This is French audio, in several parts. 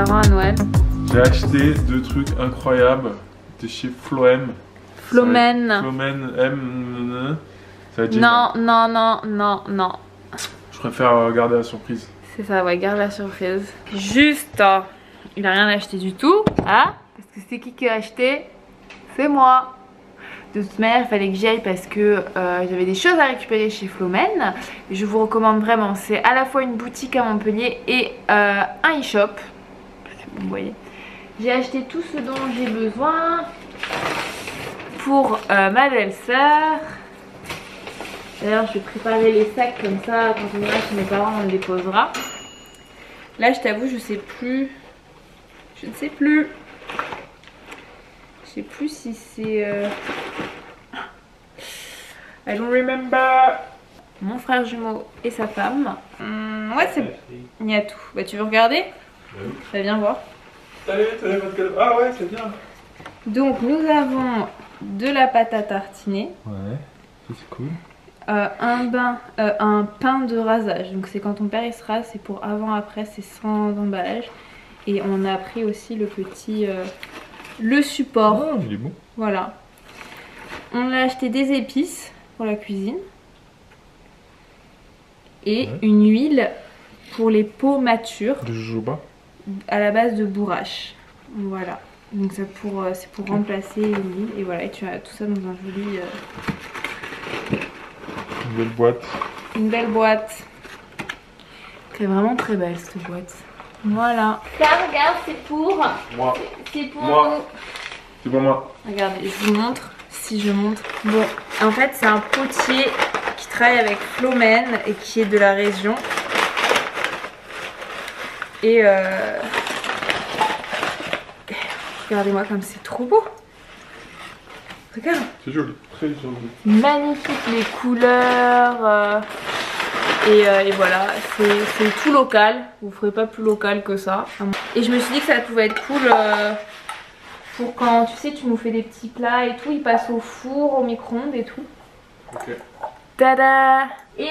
parents à Noël. J'ai acheté 2 trucs incroyables. C'était chez Floem. Flomen. Flomen M. Ça va être Non, génial. non, non, non, non. Je préfère garder la surprise. C'est ça, ouais, garde la surprise. Juste, il a rien acheté du tout. Hein? Parce que c'est qui a acheté? C'est moi. De toute manière, il fallait que j'y aille parce que j'avais des choses à récupérer chez Flomen. Je vous recommande vraiment. C'est à la fois une boutique à Montpellier et un e-shop. Vous voyez. J'ai acheté tout ce dont j'ai besoin pour ma belle-sœur. D'ailleurs, je vais préparer les sacs comme ça. Quand on ira chez mes parents, on le déposera. Là, je t'avoue, je sais plus. Je ne sais plus. Je sais plus si c'est... I don't remember. Mon frère jumeau et sa femme. Ouais, c'est... Il y a tout. Bah, tu veux regarder? Oui. Ça viens voir. Salut, votre cadeau. Ah ouais, c'est bien. Donc, nous avons de la pâte à tartiner. Ouais, ça c'est cool. Un pain de rasage. Donc, c'est quand ton père il se rase, c'est pour avant-après, c'est sans emballage. Et on a pris aussi le petit... le support. Ah, il est bon. Voilà. On a acheté des épices pour la cuisine. Et Ouais. une huile pour les peaux matures De jojoba. à la base de bourrache. Voilà. Donc c'est pour remplacer l'huile. Et voilà, et tu as tout ça dans un joli... Une belle boîte. Une belle boîte. C'est vraiment très belle cette boîte. Voilà. Ça, regarde, c'est pour... Moi. C'est pour Moi. nous. C'est pour moi. Regardez, je vous montre. Si je montre. Bon, en fait, c'est un potier qui travaille avec Flomen et qui est de la région. Et regardez-moi comme c'est trop beau. Regarde. C'est joli, très joli. Magnifique les couleurs. Et voilà, c'est tout local. Vous ferez pas plus local que ça. Et je me suis dit que ça pouvait être cool pour quand tu sais, tu nous fais des petits plats et tout. Ils passent au four, au micro-ondes et tout. Ok. Tada! Et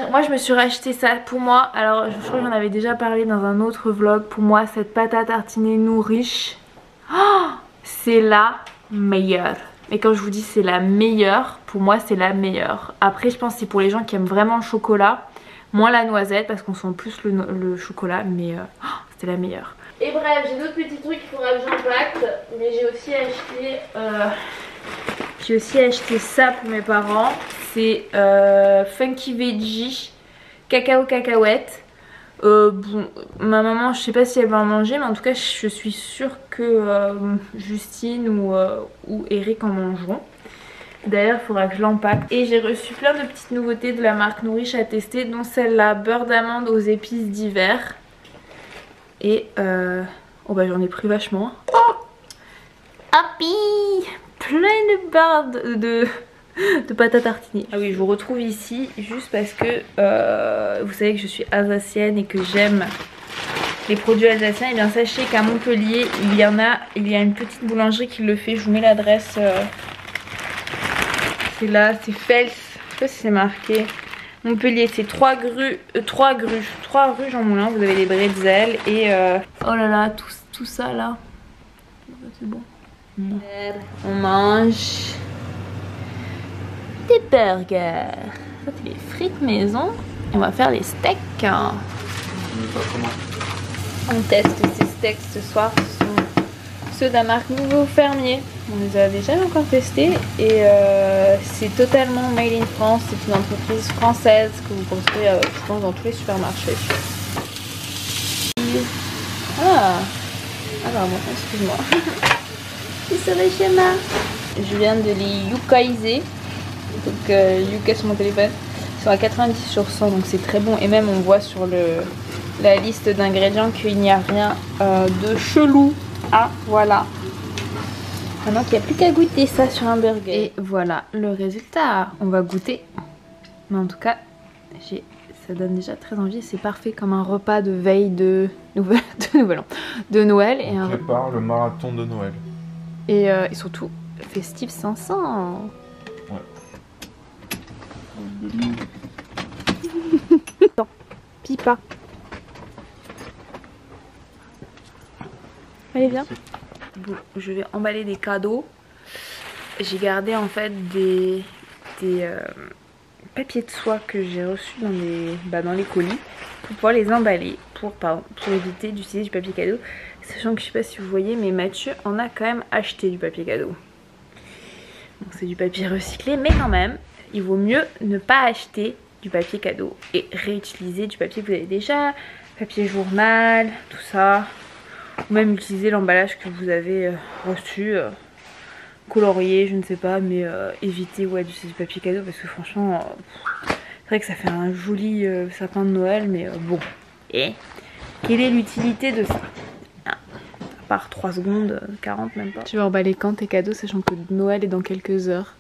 moi je me suis racheté ça pour moi. Alors je crois que j'en avais déjà parlé dans un autre vlog. Pour moi cette pâte à tartiner Nourish, oh, c'est la meilleure. Et quand je vous dis c'est la meilleure, pour moi c'est la meilleure. Après je pense que c'est pour les gens qui aiment vraiment le chocolat, moins la noisette parce qu'on sent plus le chocolat. Mais oh, c'était la meilleure. Et bref, j'ai d'autres petits trucs qu'il faudra que j'impacte. Mais j'ai aussi acheté ça pour mes parents. C'est Funky Veggie cacao cacahuète. Bon, ma maman, je sais pas si elle va en manger, mais en tout cas, je suis sûre que Justine ou Eric en mangeront. D'ailleurs, il faudra que je l'empaque. Et j'ai reçu plein de petites nouveautés de la marque Nourish à tester, dont celle-là, beurre d'amande aux épices d'hiver. Et oh bah j'en ai pris vachement. Oh, happy! Plein de barres de pâte à tartiner. Ah oui, je vous retrouve ici juste parce que vous savez que je suis alsacienne et que j'aime les produits alsaciens. Et bien sachez qu'à Montpellier il y a une petite boulangerie qui le fait. Je vous mets l'adresse. C'est là, c'est Fels. Je sais pas si c'est marqué. Montpellier, c'est 3 rues Jean Moulin. Vous avez des bretzels et oh là là, tout ça là. C'est bon. On mange des burgers. Ça c'est les frites maison. Et on va faire les steaks. On teste ces steaks ce soir. Ce sont ceux de la marque Nouveau Fermier. On les a déjà encore testés. Et c'est totalement made in France. C'est une entreprise française que vous trouverez je pense dans tous les supermarchés. Ah pardon, excuse-moi. C'est le schéma. Je viens de les yukaiser. Donc yuka sur mon téléphone. Ils sont à 90 sur 100, donc c'est très bon. Et même on voit sur la liste d'ingrédients qu'il n'y a rien de chelou. Ah voilà. Maintenant qu'il n'y a plus qu'à goûter ça sur un burger. Et voilà le résultat. On va goûter. Mais en tout cas, ça donne déjà très envie. C'est parfait comme un repas de veille de Noël. On prépare le marathon de Noël. Et surtout, festif 500. Ouais. Pipa. Allez, viens. Bon, je vais emballer des cadeaux. J'ai gardé en fait des papiers de soie que j'ai reçus dans les colis pour pouvoir les emballer pour éviter d'utiliser du papier cadeau. Sachant que je sais pas si vous voyez, mais Mathieu en a quand même acheté du papier cadeau. Bon, c'est du papier recyclé, mais quand même, il vaut mieux ne pas acheter du papier cadeau et réutiliser du papier que vous avez déjà, papier journal, tout ça. Ou même utiliser l'emballage que vous avez reçu, colorié, je ne sais pas, mais éviter d'utiliser du papier cadeau parce que franchement, c'est vrai que ça fait un joli sapin de Noël, mais bon. Et quelle est l'utilité de ça? À part 3 secondes, 40 même pas. Tu vas emballer quand tes cadeaux, sachant que Noël est dans quelques heures?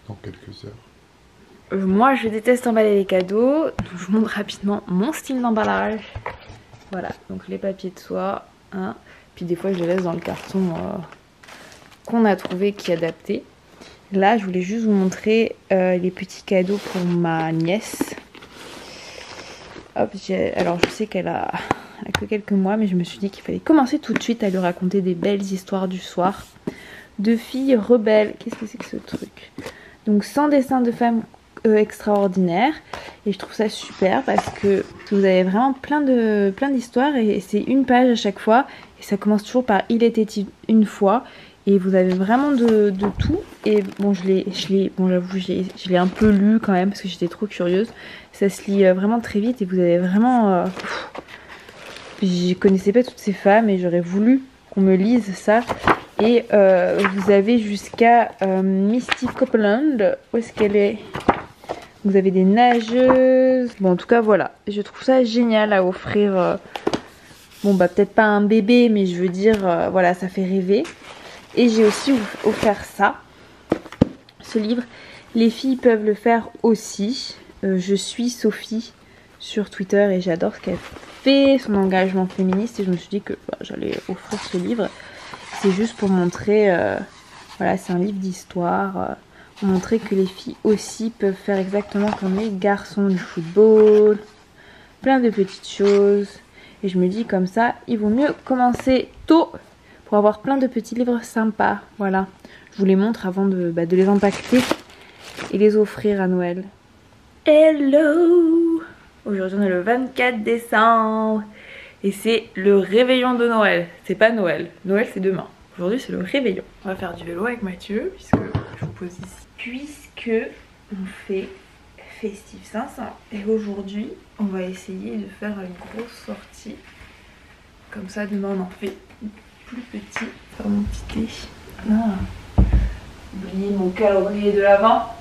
Dans quelques heures. Moi je déteste emballer les cadeaux, donc je vous montre rapidement mon style d'emballage. Voilà, donc les papiers de soie, hein. Puis des fois je les laisse dans le carton qu'on a trouvé qui est adapté. Là je voulais juste vous montrer les petits cadeaux pour ma nièce. Hop, alors je sais qu'elle a que quelques mois, mais je me suis dit qu'il fallait commencer tout de suite à lui raconter des belles histoires du soir. De filles rebelles, qu'est-ce que c'est que ce truc? Donc 100 dessins de femmes extraordinaire, et je trouve ça super parce que vous avez vraiment plein d'histoires et c'est une page à chaque fois et ça commence toujours par il était une fois et vous avez vraiment de tout. Et bon, j'avoue je l'ai un peu lu quand même parce que j'étais trop curieuse. Ça se lit vraiment très vite et vous avez vraiment je connaissais pas toutes ces femmes et j'aurais voulu qu'on me lise ça. Et vous avez jusqu'à Misty Copeland. Où est-ce qu'elle est? Vous avez des nageuses. Bon, en tout cas, voilà. Je trouve ça génial à offrir. Bon, bah, peut-être pas un bébé, mais je veux dire, voilà, ça fait rêver. Et j'ai aussi offert ça. Ce livre. Les filles peuvent le faire aussi. Je suis Sophie sur Twitter et j'adore ce qu'elle fait, son engagement féministe. Et je me suis dit que j'allais offrir ce livre. C'est juste pour montrer, voilà, c'est un livre d'histoire, pour montrer que les filles aussi peuvent faire exactement comme les garçons, du football, plein de petites choses. Et je me dis comme ça, il vaut mieux commencer tôt pour avoir plein de petits livres sympas. Voilà, je vous les montre avant de les impacter et les offrir à Noël. Hello! Aujourd'hui on est le 24 décembre. Et c'est le réveillon de Noël. C'est pas Noël. Noël c'est demain. Aujourd'hui c'est le réveillon. On va faire du vélo avec Mathieu puisque je vous pose ici. Puisque on fait Festive 500. Et aujourd'hui on va essayer de faire une grosse sortie. Comme ça demain on en fait plus petit. Faire mon petit thé. Ah. Oublier mon calendrier de l'Avent.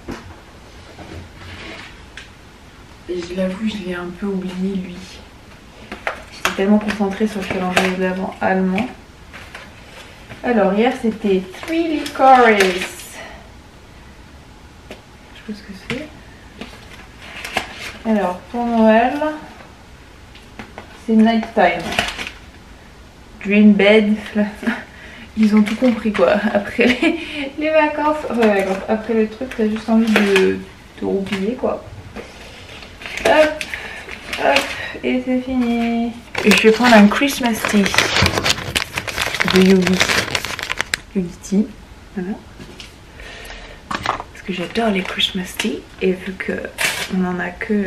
Et je l'avoue, je l'ai un peu oublié lui. Tellement concentrée sur le calendrier de l'Avent allemand. Alors hier c'était Three Licorice. Je sais pas ce que c'est. Alors pour Noël c'est Nighttime. Dream Bed. Ils ont tout compris quoi. Après les vacances. Enfin, après le truc t'as juste envie de roupiller quoi. Hop, hop, et c'est fini. Et je vais prendre un Christmas tea de Yogi. Yogi Tea. Voilà. Parce que j'adore les Christmas tea. Et vu qu'on en a que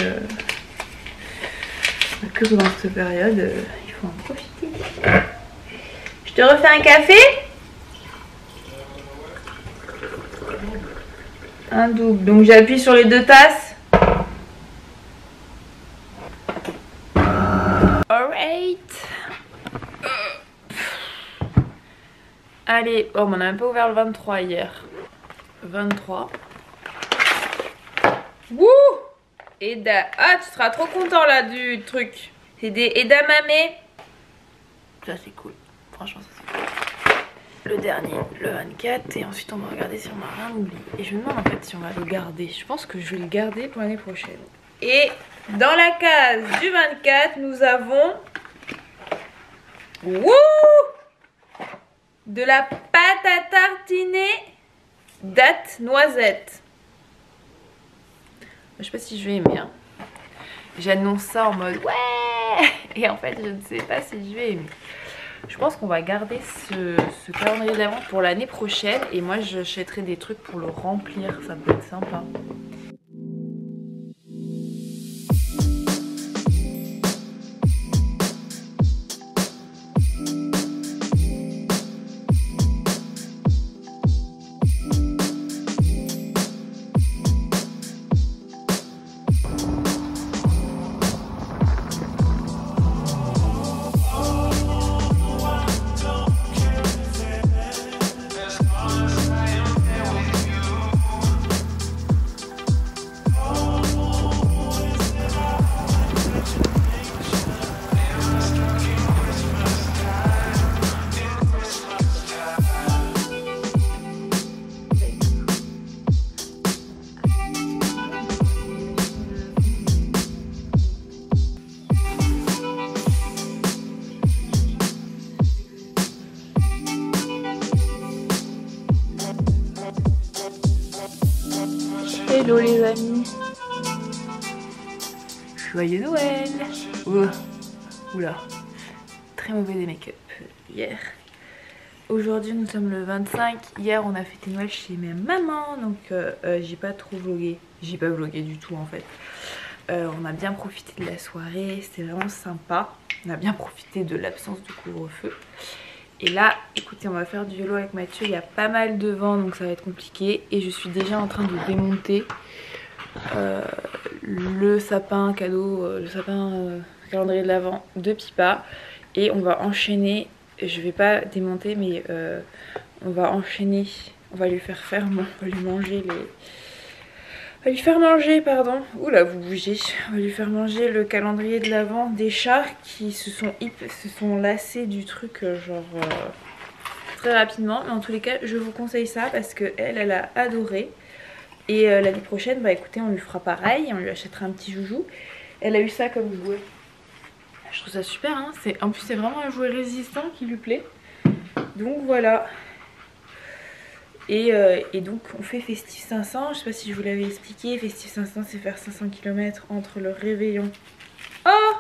pendant cette période, il faut en profiter. Je te refais un café? Un double. Donc j'appuie sur les 2 tasses. Alright. Allez, oh, on n'a même pas ouvert le 23 hier. 23. Wouh! Eda. Ah, tu seras trop content là du truc. C'est des edamame. Ça c'est cool. Franchement, ça c'est cool. Le dernier, le 24. Et ensuite on va regarder si on a rien oublié. Et je me demande en fait si on va le garder. Je pense que je vais le garder pour l'année prochaine. Et dans la case du 24, nous avons de la pâte à tartiner date noisette. Je sais pas si je vais aimer. Hein. J'annonce ça en mode ouais. Et en fait, je ne sais pas si je vais aimer. Je pense qu'on va garder ce calendrier d'avant pour l'année prochaine. Et moi j'achèterai des trucs pour le remplir, ça peut être sympa. Hello les amis. Joyeux Noël. Oula. Très mauvais des make-up hier. Aujourd'hui nous sommes le 25. Hier on a fêté Noël chez ma maman. Donc j'ai pas trop vlogué. J'ai pas vlogué du tout en fait. On a bien profité de la soirée. C'était vraiment sympa. On a bien profité de l'absence de couvre-feu. Et là, écoutez, on va faire du vélo avec Mathieu. Il y a pas mal de vent, donc ça va être compliqué. Et je suis déjà en train de démonter le sapin cadeau, le sapin calendrier de l'Avent de Pipa. Et on va enchaîner, je vais pas démonter, mais on va enchaîner. On va lui faire on va lui manger les... On va lui faire manger, pardon. Oula, vous bougez. On va lui faire manger le calendrier de l'Avent des chats qui se sont lassés du truc très rapidement. Mais en tous les cas, je vous conseille ça parce que elle a adoré. Et l'année prochaine, bah écoutez, on lui fera pareil. On lui achètera un petit joujou. Elle a eu ça comme jouet. Je trouve ça super, hein. En plus, c'est vraiment un jouet résistant qui lui plaît. Donc voilà. Et donc on fait Festif 500, je sais pas si je vous l'avais expliqué, Festif 500 c'est faire 500 km entre le réveillon. Oh,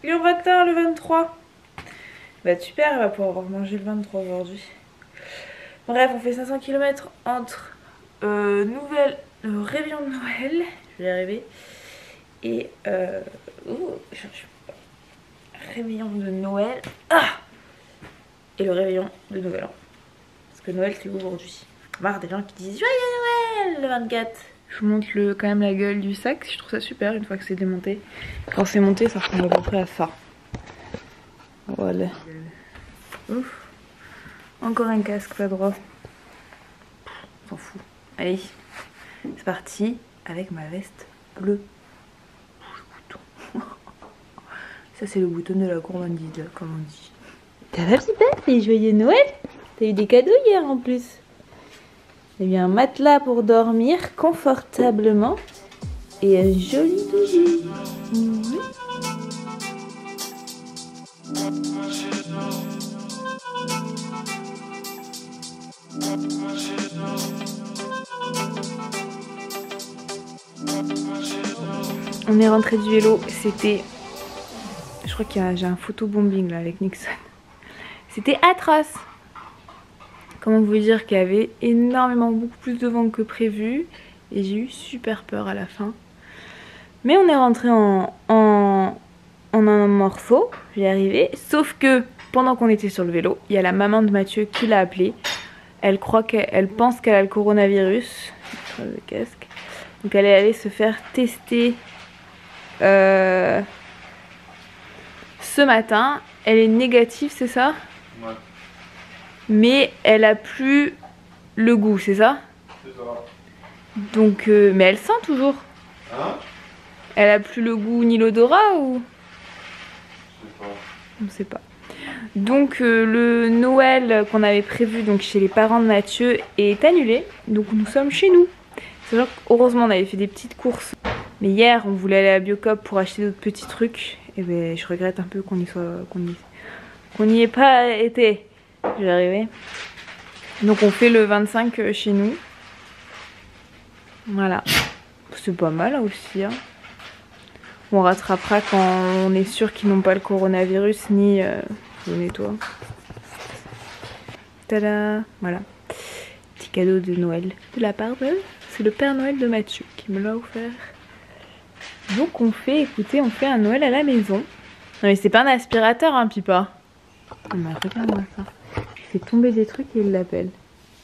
il est en retard le 23. Bah super, elle va pouvoir manger le 23 aujourd'hui. Bref, on fait 500 km entre le réveillon de Noël, je vais y arriver, et réveillon de Noël, et le réveillon de Nouvel An. Parce que Noël c'est aujourd'hui. Marre des gens qui disent Joyeux Noël le 24. Je vous montre quand même la gueule du sac. Je trouve ça super une fois que c'est démonté. Quand c'est monté, ça ressemble à peu près à ça. Voilà. Ouf. Encore un casque pas droit. On s'en fout. Allez, c'est parti avec ma veste bleue. Ça c'est le bouton de la gourmandise, comme on dit. Ça va Pipa? C'est joyeux Noël? T'as eu des cadeaux hier en plus. Il y a un matelas pour dormir confortablement et un joli bijou. On est rentré du vélo, c'était... Je crois qu'il y a... j'ai un photobombing là avec Nixon. C'était atroce. Comment vous dire qu'il y avait énormément, beaucoup plus de vent que prévu. Et j'ai eu super peur à la fin. Mais on est rentré en un morceau. J'y arrivé. Sauf que pendant qu'on était sur le vélo, il y a la maman de Mathieu qui l'a appelé. Elle pense qu'elle a le coronavirus. Le casque. Donc elle est allée se faire tester ce matin. Elle est négative, c'est ça? Ouais. Mais elle a plus le goût, c'est ça? C'est ça. Donc, mais elle sent toujours. Hein? Elle a plus le goût ni l'odorat ou? Je sais pas. On sait pas. Donc le Noël qu'on avait prévu donc chez les parents de Mathieu est annulé. Donc nous sommes chez nous. C'est genre heureusement on avait fait des petites courses. Mais hier on voulait aller à Biocop pour acheter d'autres petits trucs. Et ben je regrette un peu qu'on n'y ait pas été. Je vais arriver. Donc on fait le 25 chez nous. Voilà. C'est pas mal aussi. Hein. On rattrapera quand on est sûr qu'ils n'ont pas le coronavirus ni... je nettoie. Tada! Voilà. Petit cadeau de Noël de la part de... C'est le Père Noël de Mathieu qui me l'a offert. Donc on fait, écoutez, on fait un Noël à la maison. Non mais c'est pas un aspirateur hein, Pipa. Oh, mais regarde-moi ça. Il fait tomber des trucs et il l'appelle.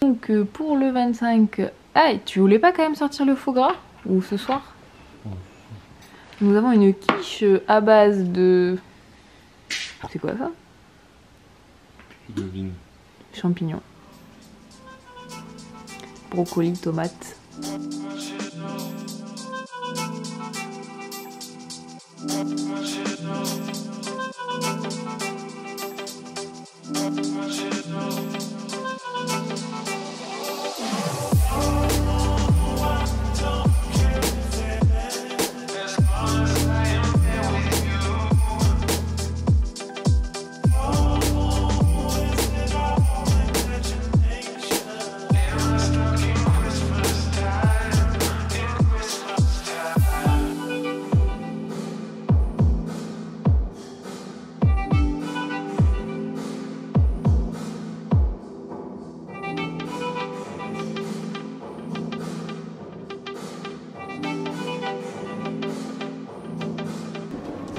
Donc pour le 25... Ah, tu voulais pas quand même sortir le foie gras? Ou ce soir? Nous avons une quiche à base de... C'est quoi ça? Je devine. Champignons. Brocoli, tomates.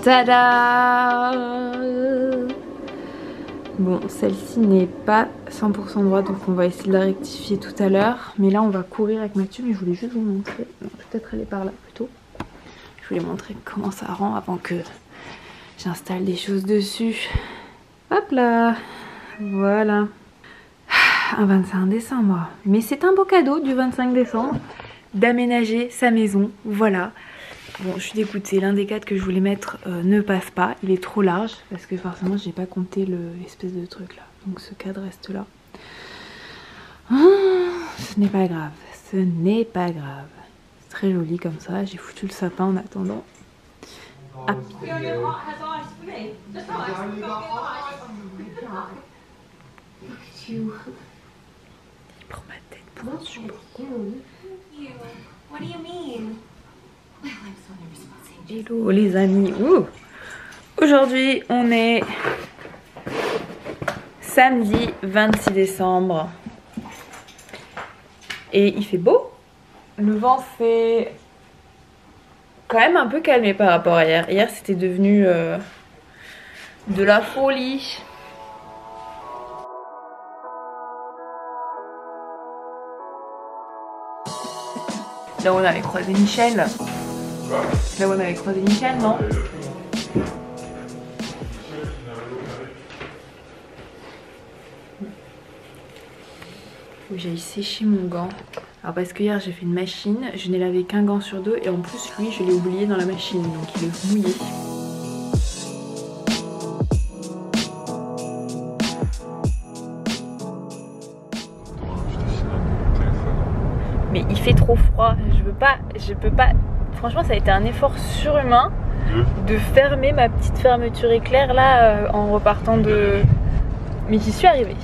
Tada! Bon, celle-ci n'est pas 100% droite, donc on va essayer de la rectifier tout à l'heure. Mais là, on va courir avec Mathieu, mais je voulais juste vous montrer. Peut-être aller par là plutôt. Je voulais montrer comment ça rend avant que j'installe des choses dessus. Hop là! Voilà. Un 25 décembre. Mais c'est un beau cadeau du 25 décembre d'aménager sa maison. Voilà. Bon, je suis dégoûtée, l'un des cadres que je voulais mettre ne passe pas, il est trop large parce que forcément j'ai pas compté l'espèce de truc là. Donc ce cadre reste là. Ce n'est pas grave, ce n'est pas grave. C'est très joli comme ça, j'ai foutu le sapin en attendant. Ah. Il prend ma tête pour un support. Hello les amis. Aujourd'hui on est samedi 26 décembre et il fait beau. Le vent s'est quand même un peu calmé par rapport à hier. Hier c'était devenu de la folie. Là où on avait croisé Michel. Là où on avait croisé Michel, non? Faut que j'aille sécher mon gant. Alors parce que hier j'ai fait une machine, je n'ai lavé qu'un gant sur deux et en plus lui je l'ai oublié dans la machine donc il est mouillé. Mais il fait trop froid, je peux pas. Franchement ça a été un effort surhumain de fermer ma petite fermeture éclair là en repartant de... Mais j'y suis arrivée.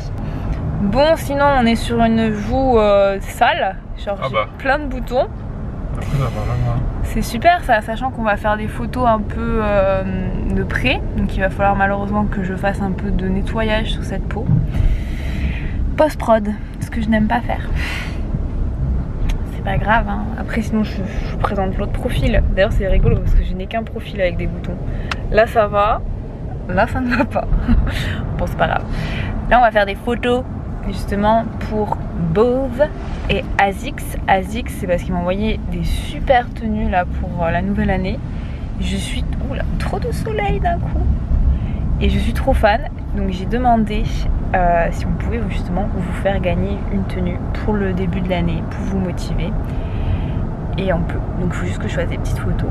Bon sinon on est sur une joue sale, genre j'ai plein de boutons. C'est super ça, sachant qu'on va faire des photos un peu de près. Donc il va falloir malheureusement que je fasse un peu de nettoyage sur cette peau. Post-prod, ce que je n'aime pas faire. Pas grave hein. Après sinon je vous présente l'autre profil. D'ailleurs c'est rigolo parce que je n'ai qu'un profil avec des boutons. Là ça va, là ça ne va pas. Bon c'est pas grave. Là on va faire des photos justement pour Bove et Azix. Azix c'est parce qu'ils m'ont envoyé des super tenues là pour la nouvelle année. Je suis... Oula, trop de soleil d'un coup. Et je suis trop fan. Donc j'ai demandé si on pouvait justement vous faire gagner une tenue pour le début de l'année, pour vous motiver. Et on peut. Donc il faut juste que je fasse des petites photos.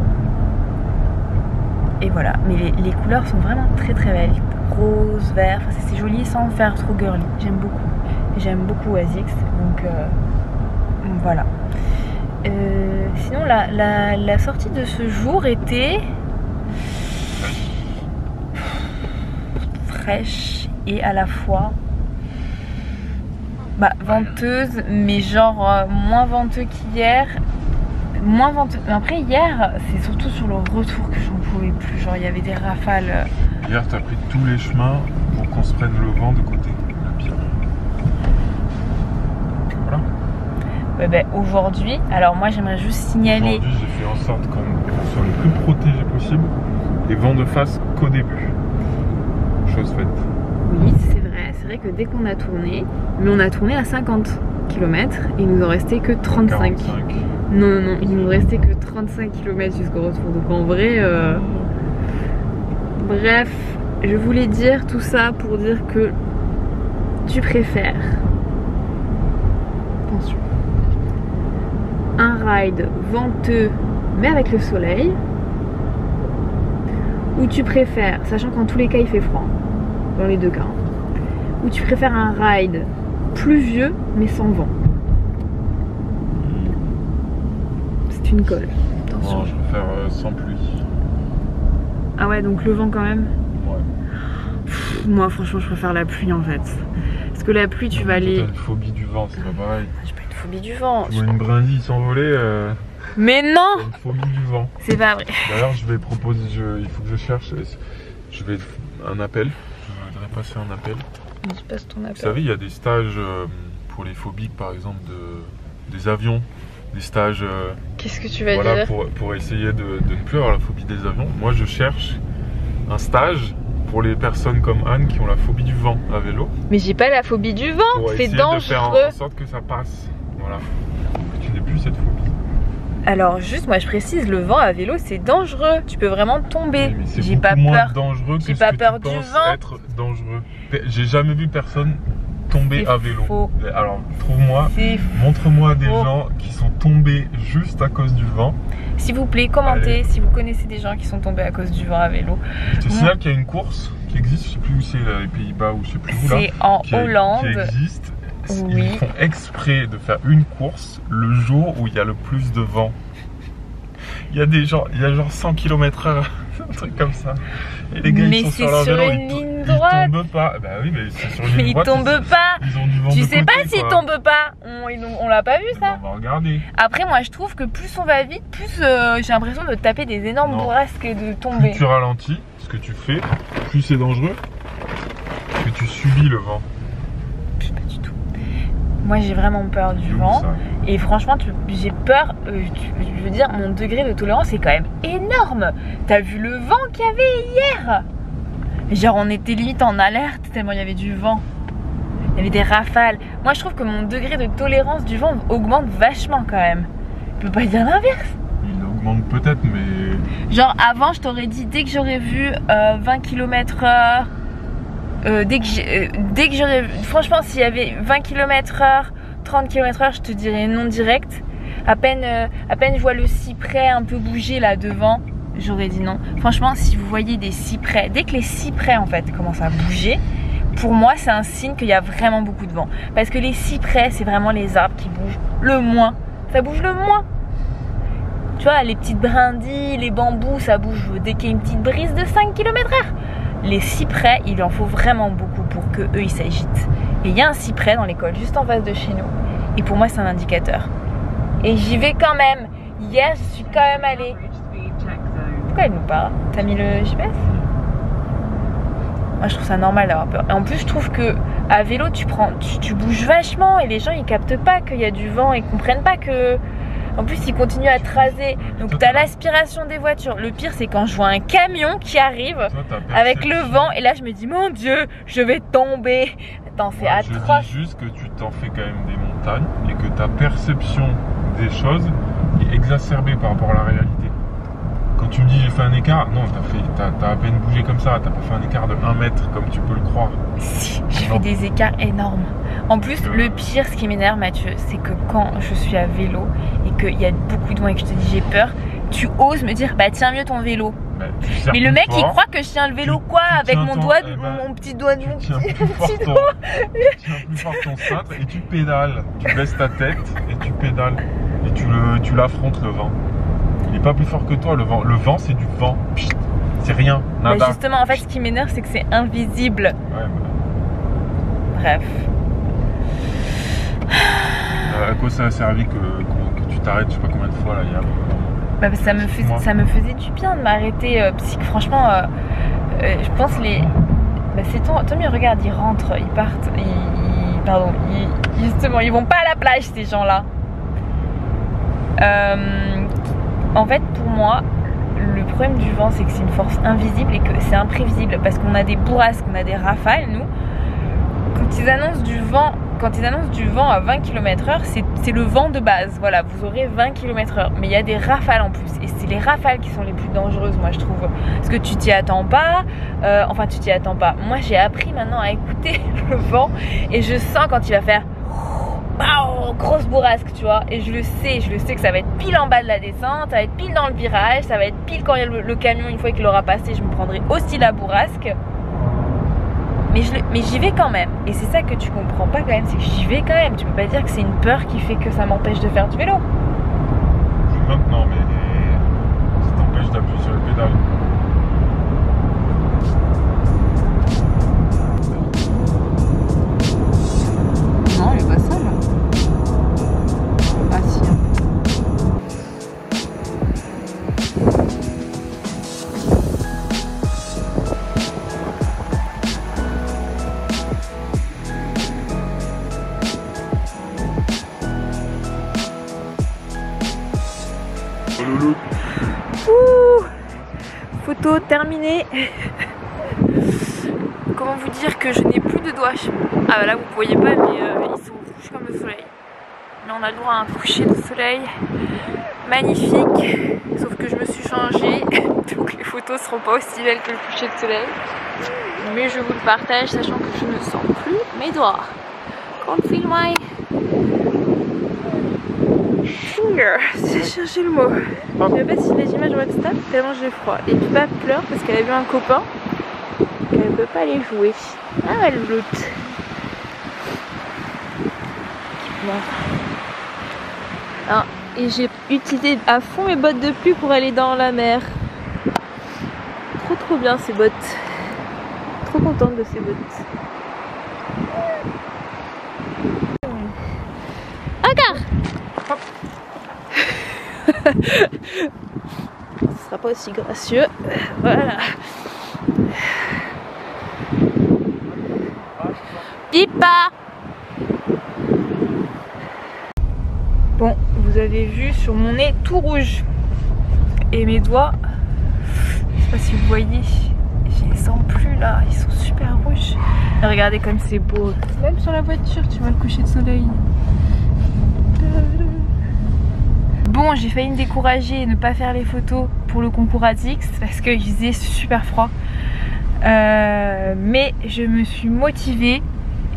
Et voilà. Mais les couleurs sont vraiment très très belles. Rose, vert, enfin, c'est joli sans faire trop girly. J'aime beaucoup. J'aime beaucoup Azix. Donc voilà. Sinon la sortie de ce jour était fraîche et à la fois venteuse, mais genre moins venteux qu'hier. Moins venteux. Mais après hier, c'est surtout sur le retour que j'en pouvais plus. Genre il y avait des rafales. Hier t'as pris tous les chemins pour qu'on se prenne le vent de côté. Ouais, bah, aujourd'hui, alors moi j'aimerais juste signaler. Aujourd'hui, j'ai fait en sorte qu'on soit le plus protégé possible et vent de face qu'au début. Chose faite. Oui, c'est vrai que dès qu'on a tourné, mais on a tourné à 50 km et il nous en restait que 35. 45. Non, il nous restait que 35 km jusqu'au retour. Donc en vrai, bref, je voulais dire tout ça pour dire que tu préfères, attention, un ride venteux mais avec le soleil, ou tu préfères, sachant qu'en tous les cas il fait froid, dans les deux cas, ou tu préfères un ride pluvieux mais sans vent. C'est une colle, attention. Non, je préfère sans pluie. Ah ouais, donc le vent quand même. Ouais. Pff, moi franchement je préfère la pluie en fait. Parce que la pluie tu vas aller... T'as une phobie du vent, c'est pas pareil. J'ai pas une phobie du vent. Tu vois une brindille s'envoler, Mais non, t'as une phobie du vent. c'est pas vrai. D'ailleurs, je vais proposer, il faut que je cherche, je vais un appel. Je voudrais passer un appel. Je passe ton appel. Vous savez, il y a des stages pour les phobiques, par exemple, des avions. Des stages Qu'est-ce que tu vas voilà, dire? pour essayer de ne plus avoir la phobie des avions. Moi, je cherche un stage pour les personnes comme Anne qui ont la phobie du vent à vélo. Mais j'ai pas la phobie du vent, Pour c'est essayer de faire dangereux. en sorte que ça passe. Voilà. Que tu n'aies plus cette phobie. Alors juste moi je précise, le vent à vélo c'est dangereux. Tu peux vraiment tomber. Oui, mais c'est J'ai beaucoup pas moins peur. dangereux que J'ai ce pas que peur tu du penses vent. être dangereux. J'ai jamais vu personne tomber C'est à vélo. faux. Alors, trouve-moi, C'est montre-moi des faux. gens qui sont tombés juste à cause du vent. S'il vous plaît, commentez Allez. si vous connaissez des gens qui sont tombés à cause du vent à vélo. Je te signale qu'il y a une course qui existe, je sais plus où c'est, les Pays-Bas ou je sais plus où là. C'est en Qui Hollande. existe. Oui. Ils font exprès de faire une course le jour où il y a le plus de vent. Il y a des gens, il y a genre 100 km/h, un truc comme ça. Et les gars Mais ils sont c'est sur leur sur vélo, une ligne ils droite. tombent pas. Bah oui, mais c'est sur une Mais ligne ils droite. tombent pas. Ils ont du vent Tu de sais côté, pas s'ils quoi. tombent pas. On l'a pas vu ça. On va regarder. Après moi je trouve que plus on va vite, plus j'ai l'impression de taper des énormes Non. bourrasques et de Plus tomber. tu ralentis, ce que tu fais, plus c'est dangereux. Que tu subis le vent. Pas du tout. Moi j'ai vraiment peur du C'est où, vent. ça? Et franchement, j'ai peur, je veux dire, mon degré de tolérance est quand même énorme. T'as vu le vent qu'il y avait hier? Genre, on était limite en alerte tellement il y avait du vent. Il y avait des rafales. Moi, je trouve que mon degré de tolérance du vent augmente vachement quand même. Je peux pas dire l'inverse. Il augmente peut-être, mais. Genre, avant, je t'aurais dit, dès que j'aurais vu 20 km/h, dès que j'aurais vu, franchement, s'il y avait 20 km/h, 30 km/h, je te dirais non direct. À peine je vois le cyprès un peu bouger là devant, j'aurais dit non. Franchement, si vous voyez des cyprès, dès que les cyprès en fait commencent à bouger, pour moi c'est un signe qu'il y a vraiment beaucoup de vent. Parce que les cyprès, c'est vraiment les arbres qui bougent le moins. Ça bouge le moins. Tu vois, les petites brindilles, les bambous, ça bouge dès qu'il y a une petite brise de 5 km/h. Les cyprès, il en faut vraiment beaucoup pour que eux ils s'agitent. Et il y a un cyprès dans l'école juste en face de chez nous. Et pour moi c'est un indicateur. Et j'y vais quand même. Hier je suis quand même allée. Pourquoi elle nous parle? T'as mis le GPS? Moi je trouve ça normal d'avoir peur. Et en plus je trouve que à vélo tu bouges vachement et les gens ils captent pas qu'il y a du vent et comprennent pas que... En plus ils continuent à te raser. Donc t'as l'aspiration des voitures. Le pire c'est quand je vois un camion qui arrive avec le vent et là je me dis mon Dieu je vais tomber. Attends c'est atroce. Je dis juste que tu t'en fais quand même des montagnes et que ta perception des choses est exacerbée par rapport à la réalité. Quand tu me dis j'ai fait un écart, non t'as à peine bougé comme ça, t'as pas fait un écart de 1 mètre comme tu peux le croire. Si, j'ai fait des écarts énormes. En plus, le pire, ce qui m'énerve, Mathieu, c'est que quand je suis à vélo et qu'il y a beaucoup de vent et que je te dis j'ai peur, tu oses me dire bah tiens mieux ton vélo. Mais le mec il croit que je tiens le vélo avec mon doigt, mon petit doigt de mon petit doigt. Tu tiens plus fort ton cintre et tu pédales. Tu baisses ta tête et tu pédales. Et tu l'affrontes le vent. Il n'est pas plus fort que toi le vent. Le vent c'est du vent. C'est rien, nada. Bah justement en fait ce qui m'énerve c'est que c'est invisible. Ouais, Bref. À quoi ça a servi que tu t'arrêtes je sais pas combien de fois là hier? Bah, ça me faisait du bien de m'arrêter. Franchement, je pense bah, c'est tant mieux, regarde, ils rentrent, ils partent, justement, ils vont pas à la plage ces gens-là. En fait pour moi le problème du vent c'est que c'est une force invisible et que c'est imprévisible parce qu'on a des bourrasques, on a des rafales nous. Quand ils annoncent du vent à 20 km/h, c'est le vent de base. Voilà, vous aurez 20 km/h. Mais il y a des rafales en plus. Et c'est les rafales qui sont les plus dangereuses, moi, je trouve. Parce que tu t'y attends pas. Enfin, tu t'y attends pas. Moi, j'ai appris maintenant à écouter le vent. Et je sens quand il va faire... Wow, grosse bourrasque, tu vois. Et je le sais que ça va être pile en bas de la descente. Ça va être pile dans le virage. Ça va être pile quand il y a le camion. Une fois qu'il aura passé, je me prendrai aussi la bourrasque. Mais j'y vais quand même. Et c'est ça que tu comprends pas quand même, c'est que j'y vais quand même. Tu peux pas dire que c'est une peur qui fait que ça m'empêche de faire du vélo. Maintenant, mais ça t'empêche d'appuyer sur les pédales. Non, elle est pas seule. Ah si. Ouh, photo terminée. Comment vous dire que je n'ai plus de doigts. Ah bah là vous voyez pas mais ils sont rouges comme le soleil. Mais on a le droit à un coucher de soleil magnifique. Sauf que je me suis changée. Donc les photos seront pas aussi belles que le coucher de soleil. Mais je vous le partage sachant que je ne sens plus mes doigts. Can't feel my finger. J'ai cherché le mot. Je sais pas si les images vont être stables tellement j'ai froid. Et Pipa pleure parce qu'elle a vu un copain. Elle ne peut pas les jouer. Ah, elle bloute. Ah, et j'ai utilisé à fond mes bottes de pluie pour aller dans la mer. Trop bien ces bottes. Trop contente de ces bottes. Regarde. Ce sera pas aussi gracieux. Voilà. Pipa. Bon, vous avez vu sur mon nez tout rouge. Et mes doigts, je sais pas si vous voyez, je les sens plus là, ils sont super rouges. Et regardez comme c'est beau. Même sur la voiture, tu vois le coucher de soleil. Bon, j'ai failli me décourager et ne pas faire les photos pour le concours ASICS parce qu'il faisait super froid. Mais je me suis motivée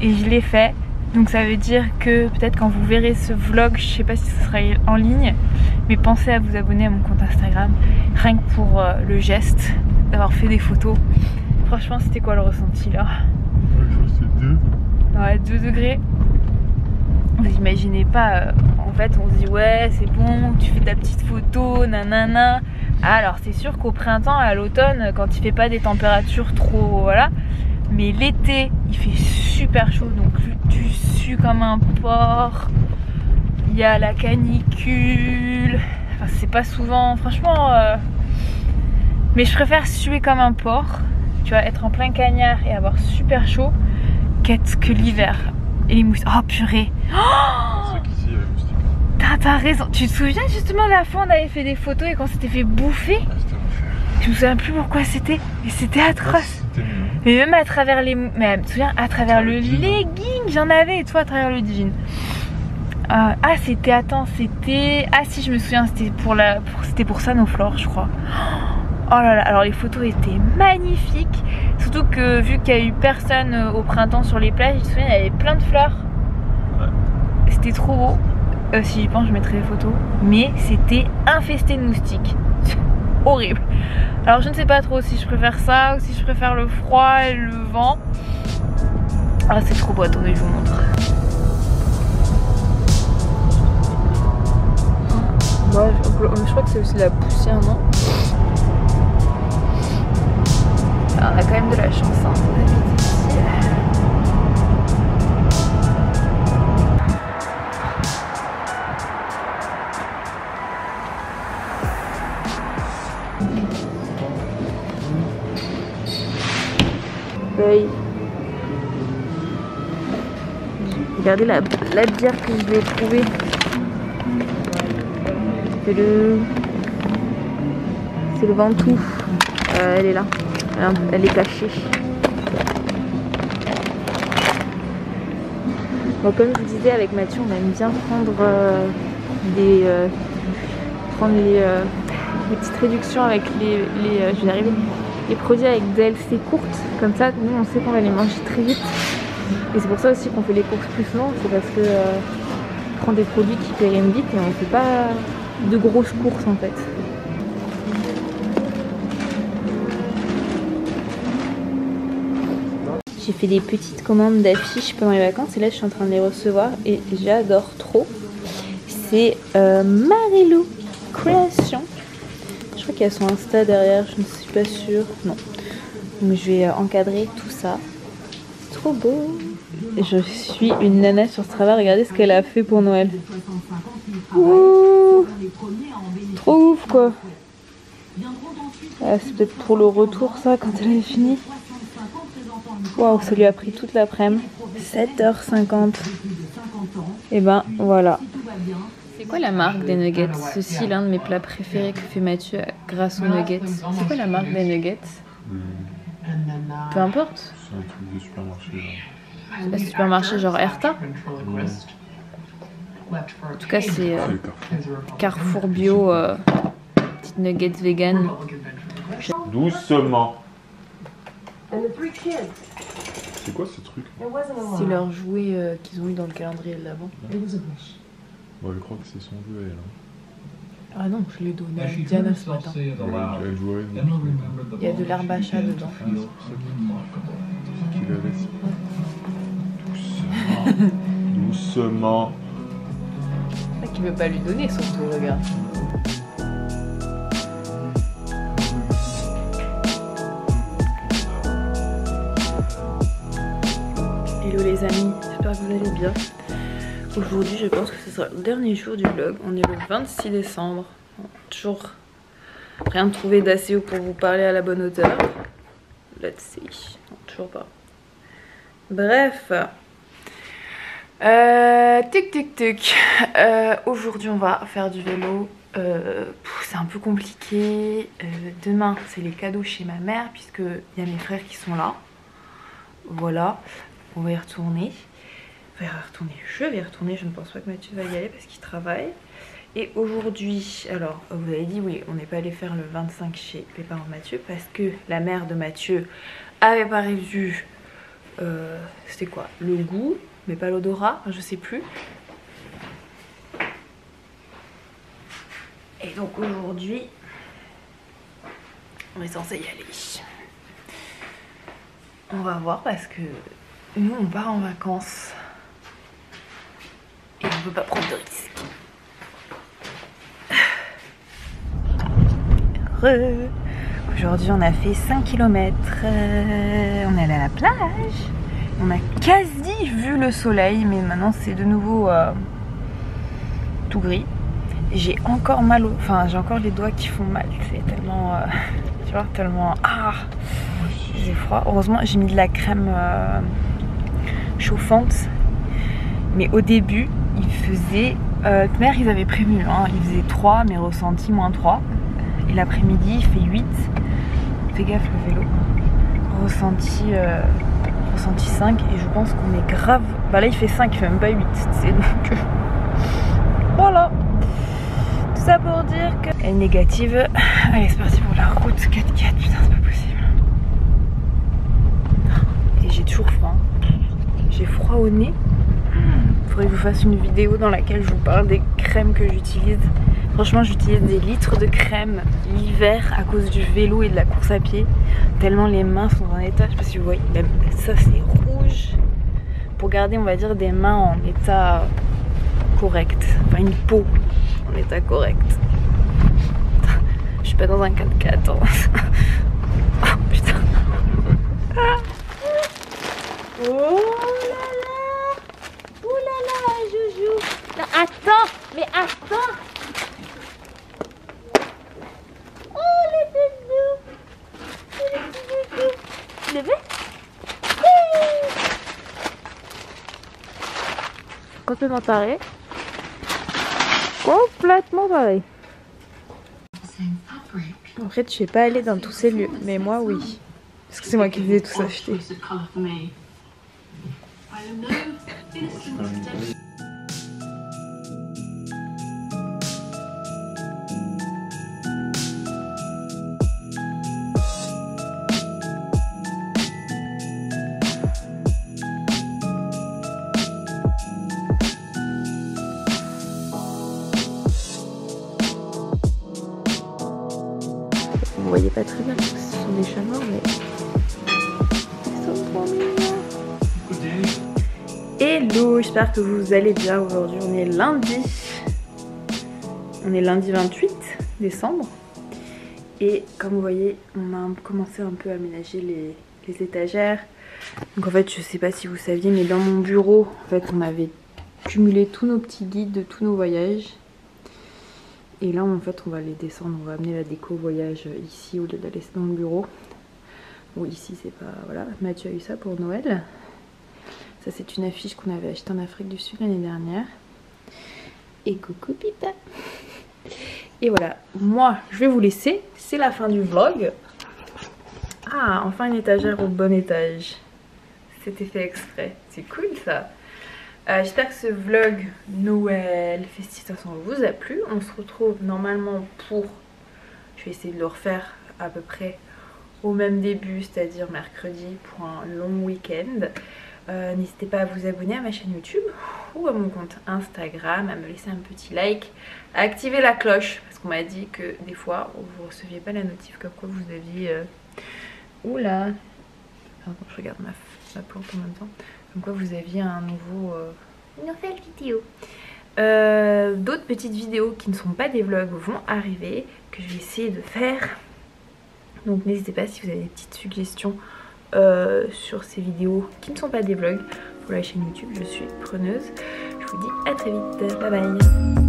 et je l'ai fait. Donc ça veut dire que peut-être quand vous verrez ce vlog, je sais pas si ce sera en ligne, mais pensez à vous abonner à mon compte Instagram, rien que pour le geste d'avoir fait des photos. Franchement, c'était quoi le ressenti là? C'est 2. Ouais, 2 degrés. Vous imaginez pas, en fait on se dit ouais c'est bon, tu fais ta petite photo, nanana. Alors c'est sûr qu'au printemps, à l'automne, quand il fait pas des températures trop, voilà. Mais l'été, il fait super chaud, donc tu sues comme un porc. Il y a la canicule. Enfin, c'est pas souvent, franchement. Mais je préfère suer comme un porc. Tu vois, être en plein cagnard et avoir super chaud que l'hiver. Et les moustiques. Oh purée. C'est vrai qu'ici, il y a les moustiques. T'as raison. Tu te souviens justement de la fois on avait fait des photos et qu'on s'était fait bouffer? Je me souviens plus pourquoi c'était. Mais c'était atroce. Mais même à travers les... Mais tu te souviens, à travers le legging, j'en avais, et toi à travers le jean. Ah c'était... Attends, c'était... Ah si, je me souviens, c'était pour Sanoflore, je crois. Oh là là, alors les photos étaient magnifiques. Surtout que vu qu'il n'y a eu personne au printemps sur les plages, je me souviens, il y avait plein de fleurs. Ouais. C'était trop beau. Si j'y pense, je mettrai les photos. Mais c'était infesté de moustiques. Horrible. Alors je ne sais pas trop si je préfère ça ou si je préfère le froid et le vent. Ah c'est trop beau, attendez je vous montre. Moi je crois que c'est aussi la poussière, non? Alors, on a quand même de la chance hein, ici. Regardez la bière que je lui ai trouvée. C'est le Ventoux. Elle est là. Elle est cachée. Bon, comme je vous disais, avec Mathieu, on aime bien prendre les petites réductions avec je vais arriver, les produits avec DLC courtes. Comme ça, nous, on sait qu'on va les manger très vite. Et c'est pour ça aussi qu'on fait les courses plus longues. C'est parce que on prend des produits qui périment vite et on ne fait pas de grosses courses en fait. J'ai fait des petites commandes d'affiches pendant les vacances et là je suis en train de les recevoir et j'adore trop. C'est Marilou Création. Je crois qu'il y a son Insta derrière, je ne suis pas sûre. Non. Donc je vais encadrer tout ça. C'est trop beau. Et je suis une nana sur ce travail. Regardez ce qu'elle a fait pour Noël. Ouh, trop ouf quoi. Ah, c'est peut-être pour le retour ça quand elle avait fini. Waouh, ça lui a pris toute l'après-midi. 7h50. Et ben voilà. C'est quoi la marque des nuggets? Ceci est l'un de mes plats préférés que fait Mathieu grâce aux nuggets. C'est quoi la marque des nuggets? Peu importe. C'est un truc de supermarché. C'est un supermarché genre Erta? En tout cas c'est Carrefour Bio, petite nuggets vegan. Doucement. C'est quoi ce truc? C'est leur jouet qu'ils ont eu dans le calendrier de l'avant. Bon, je crois que c'est son jeu elle. Ah non, je l'ai donné à Diana ce matin. Elle jouait. Il y a de l'herbe à chat dedans. Qu'il avait. Doucement. Doucement. C'est ça qu'il veut pas lui donner surtout, regarde. Hello les amis, j'espère que vous allez bien. Aujourd'hui je pense que ce sera le dernier jour du vlog. On est le 26 décembre. Toujours rien de trouvé d'assez haut pour vous parler à la bonne hauteur. Let's see. Non, toujours pas. Bref. Tic tic tic. Aujourd'hui on va faire du vélo. C'est un peu compliqué. Demain c'est les cadeaux chez ma mère puisque il y a mes frères qui sont là. Voilà. On va y retourner. Je vais y retourner. Je ne pense pas que Mathieu va y aller parce qu'il travaille. Et aujourd'hui, alors vous avez dit oui, on n'est pas allé faire le 25 chez les parents de Mathieu parce que la mère de Mathieu avait pas revu c'était quoi, le goût, mais pas l'odorat, je sais plus. Et donc aujourd'hui, on est censé y aller. On va voir parce que nous on part en vacances et on peut pas prendre de risques. Aujourd'hui on a fait 5 km, on est allé à la plage, on a quasi vu le soleil mais maintenant c'est de nouveau tout gris. J'ai encore mal, j'ai encore les doigts qui font mal, c'est tellement, tu vois, tellement, j'ai froid. Heureusement j'ai mis de la crème chauffante, mais au début il faisait, mère ils avaient prévenu, hein, il faisait 3 mais ressenti moins 3. Et l'après-midi il fait 8. Fais gaffe le vélo. Ressenti 5 et je pense qu'on est grave. Bah là il fait 5, il fait même pas 8. C'est donc voilà. Tout ça pour dire que elle est négative. Allez c'est parti pour la route 4x4. Putain c'est pas possible. Et j'ai toujours froid. J'ai froid au nez. Faudrait que je vous fasse une vidéo dans laquelle je vous parle des crèmes que j'utilise. Franchement j'utilise des litres de crème l'hiver à cause du vélo et de la course à pied. Tellement les mains sont en état, je sais pas si vous voyez, ça c'est rouge. Pour garder on va dire des mains en état correct. Enfin une peau en état correct. Je suis pas dans un 4x4. Hein. Oh putain. Oh là là. Oh là là Joujou. Non, attends, mais attends. Levé. Complètement taré. Complètement taré. En fait, je suis pas allée dans tous ces lieux, mais moi oui. Parce que c'est moi qui les ai tous achetés. Vous voyez pas très bien parce que ce sont des chats noirs, mais ils sont trop mignons. Hello, j'espère que vous allez bien. Aujourd'hui on est lundi. On est lundi 28 décembre. Et comme vous voyez, on a commencé un peu à aménager les étagères. Donc en fait, je sais pas si vous saviez, mais dans mon bureau, en fait, on avait cumulé tous nos petits guides de tous nos voyages. Et là, en fait, on va les descendre, on va amener la déco voyage ici au lieu de la laisser dans le bureau. Bon, ici, c'est pas... Voilà, Mathieu a eu ça pour Noël. Ça, c'est une affiche qu'on avait achetée en Afrique du Sud l'année dernière. Et coucou Pita. Et voilà, moi, je vais vous laisser. C'est la fin du vlog. Ah, enfin une étagère au bon étage. C'était fait exprès. C'est cool, ça. J'espère que ce vlog Noël festif vous a plu. On se retrouve normalement pour... Je vais essayer de le refaire à peu près au même début, c'est-à-dire mercredi pour un long week-end. N'hésitez pas à vous abonner à ma chaîne YouTube ou à mon compte Instagram, à me laisser un petit like, à activer la cloche parce qu'on m'a dit que des fois vous ne receviez pas la notif comme quoi vous aviez... Oula, pardon, je regarde ma plante en même temps. Comme quoi vous aviez un nouveau... une nouvelle vidéo. D'autres petites vidéos qui ne sont pas des vlogs vont arriver, que je vais essayer de faire. Donc n'hésitez pas si vous avez des petites suggestions sur ces vidéos qui ne sont pas des vlogs pour la chaîne YouTube, je suis preneuse. Je vous dis à très vite, bye bye.